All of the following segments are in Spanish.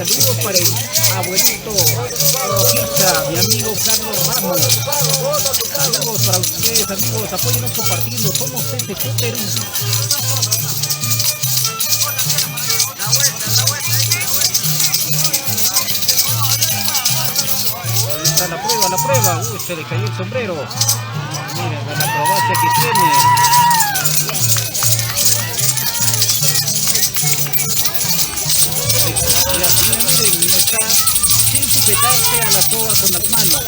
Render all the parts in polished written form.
saludos para el abuelito Rojicha, mi amigo Carlos Ramos. Saludos para ustedes, amigos, apóyenos compartiendo, somos TCP Perú. Ahí está la prueba, uy, se le cayó el sombrero. Miren la acrobacia que tiene. Y así, miren, no está sin sujetarse a la soga con las manos.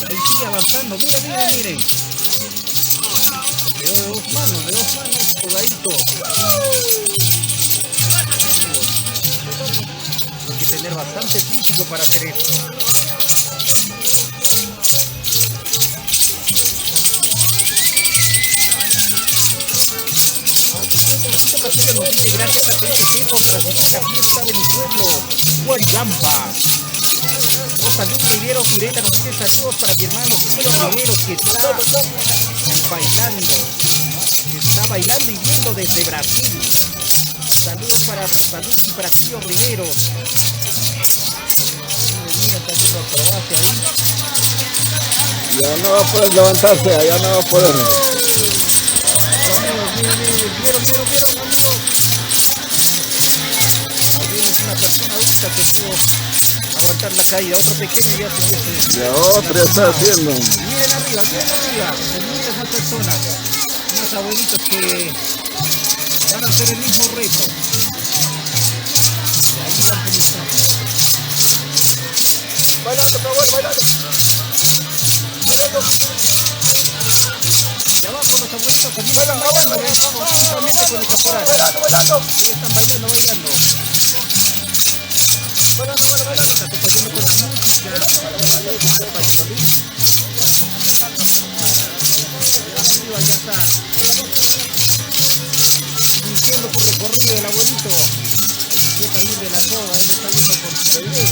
Ahí sigue avanzando, miren. De dos manos, colgadito. Hay que tener bastante físico para hacer esto. Castillo nos dice gracias a TCP por transmitir la fiesta de mi pueblo, Huayamba. Rosa Luz Rivero Sureta nos dice saludos para mi hermano Julio Rivero que está bailando y viendo desde Brasil. Saludos para Rosa Luz y para Julio Rivero. Mira, está haciendo acrobacia ahí. Ya no va a poder levantarse, ya no va a poder. Vieron, amigos. También es una persona adulta que pudo aguantar la caída. Otro pequeño ya se puso. Ya otro está haciendo. Miren arriba. Miren esas personas. Unos abuelitos que van a hacer el mismo reto. Y ahí están comenzando. Bailando. Y abajo los abuelitos también están bailando, conjuntamente con el caporal. Bailando. Ellos están bailando. Está acompañando con la música. Arriba ya está iniciando su recorrido el abuelito. Y está bien de la soga, él está viendo con su bebé.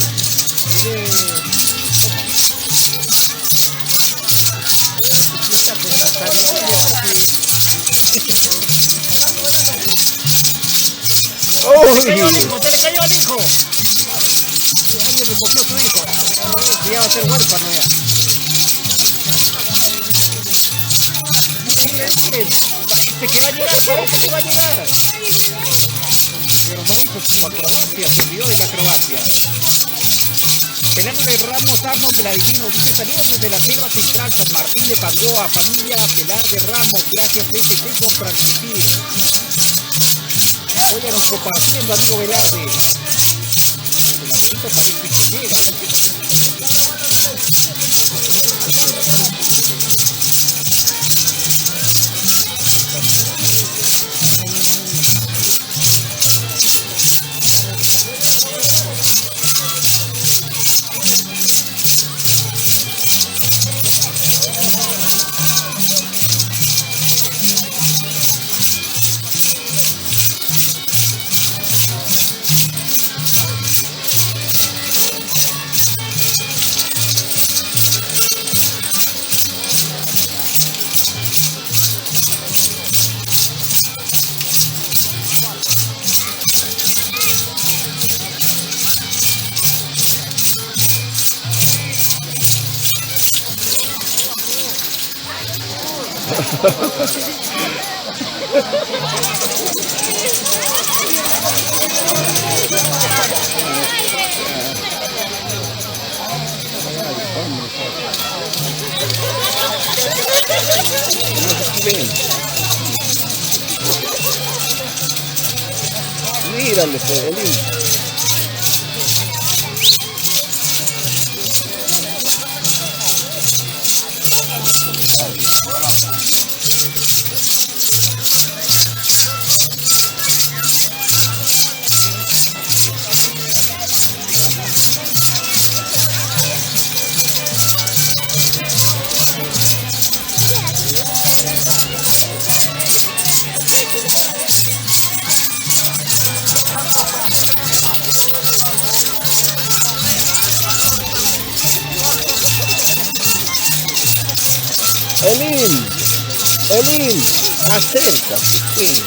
Con la zarigüeya se le cayó al hijo. Alguien le copió su hijo. Ya va a ser huérfano ya. Miren, parece que va a llegar. Pero no hizo su acrobacia, se olvidó de la acrobacia. Pelar de Ramos Arnold de la Divino dice saludos desde la selva central San Martín de Pangoa, familia Pelar de Ramos, gracias TCP por transmitir. Óyanos compartiendo, amigo Velarde. El abuelito parece que llega. Mírale, Federín. Elín, acércate, pues.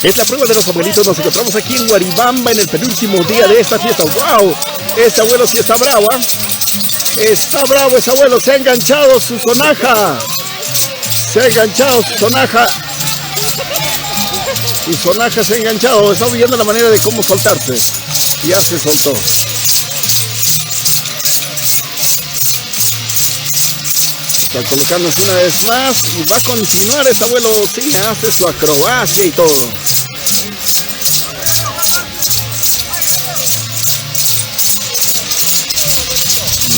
Es la prueba de los abuelitos. Nos encontramos aquí en Guaribamba en el penúltimo día de esta fiesta. ¡Wow! Este abuelo sí está bravo, ¿eh? Está bravo ese abuelo. Se ha enganchado su sonaja. Se ha enganchado su sonaja. Su sonaja se ha enganchado. Está viendo la manera de cómo soltarse. Ya se soltó. Está colocándose una vez más y va a continuar este abuelo. Sí, hace su acrobacia y todo.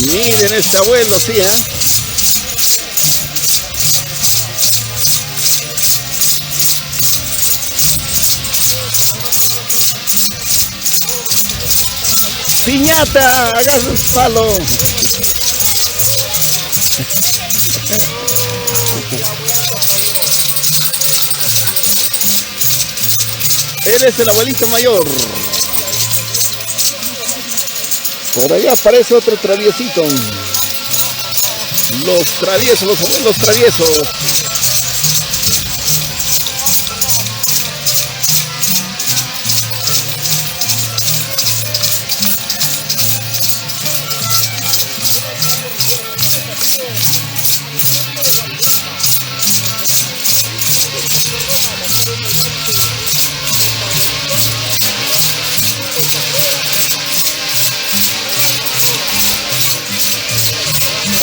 Miren este abuelo, sí, Piñata, haga sus palos. Él es el abuelito mayor. Por allá aparece otro traviesito. Los traviesos, los abuelos traviesos.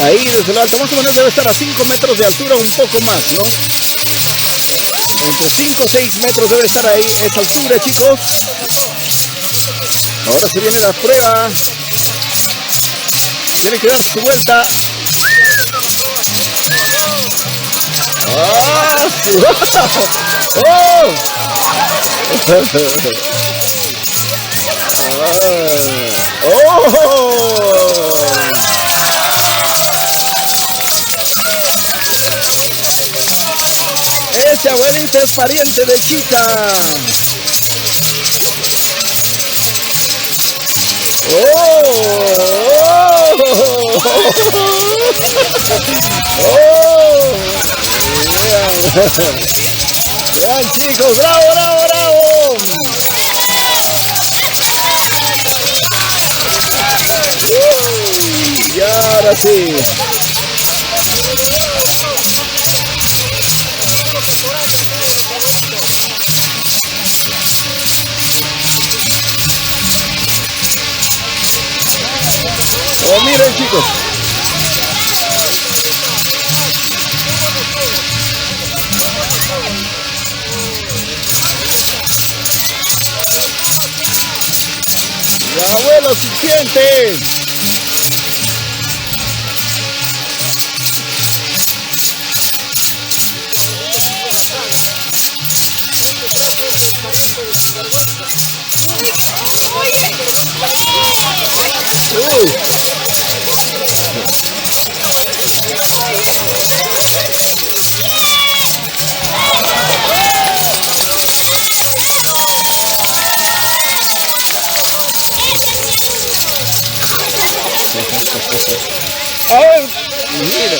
Ahí desde lo alto, más o menos debe estar a 5 metros de altura, un poco más, ¿no? Entre 5 o 6 metros debe estar ahí esa altura, chicos. Ahora se viene la prueba. Tiene que dar su vuelta. ¡Ah! ¡Oh! ¡Oh! Ese abuelito es pariente de Chita. ¡Oh! ¡Oh! Vean, chicos, bravo, bravo, bravo. Y ahora sí. Oh, miren, chicos. Mi abuelo suficiente. Uy. Ay, mira.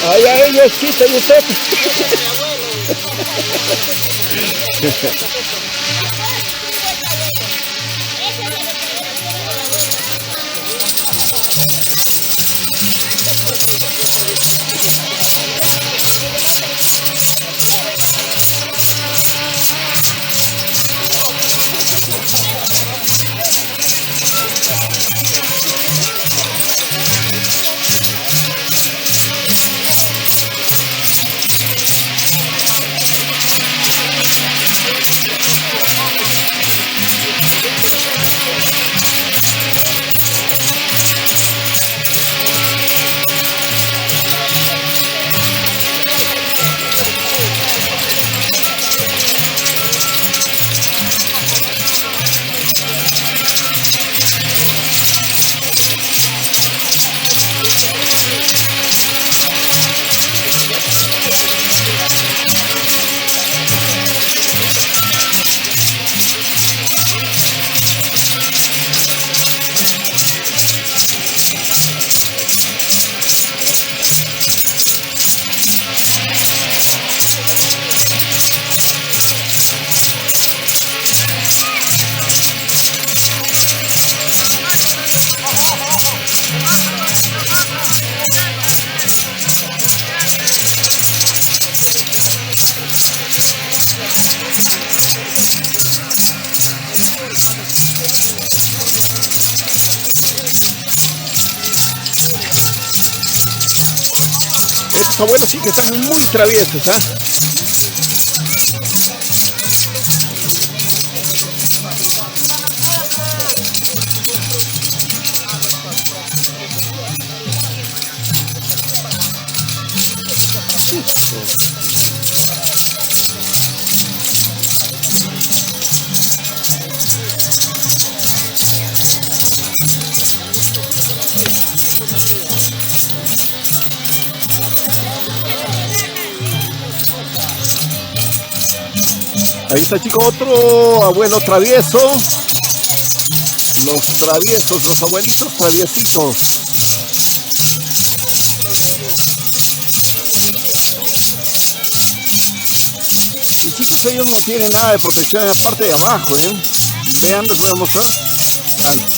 Ay, a ella es Chita y usted. Estos abuelos sí que están muy traviesos, ¿ah? Ahí está, chicos, otro abuelo travieso. Los traviesos, los abuelitos traviesitos. Y chicos, ellos no tienen nada de protección en la parte de abajo, ¿eh? Vean, les voy a mostrar.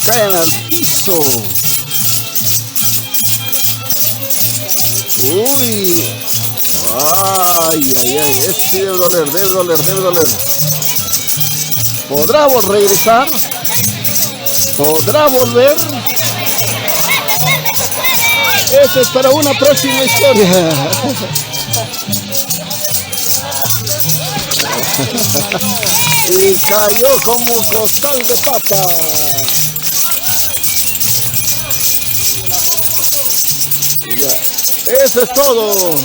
Caen al piso. Uy. Ay, ay, ay. Esto sí debe doler, debe doler, debe doler. ¿Podrá regresar? ¿Podrá volver? Eso es para una próxima historia. Y cayó como costal de papa. Y ya. Eso es todo.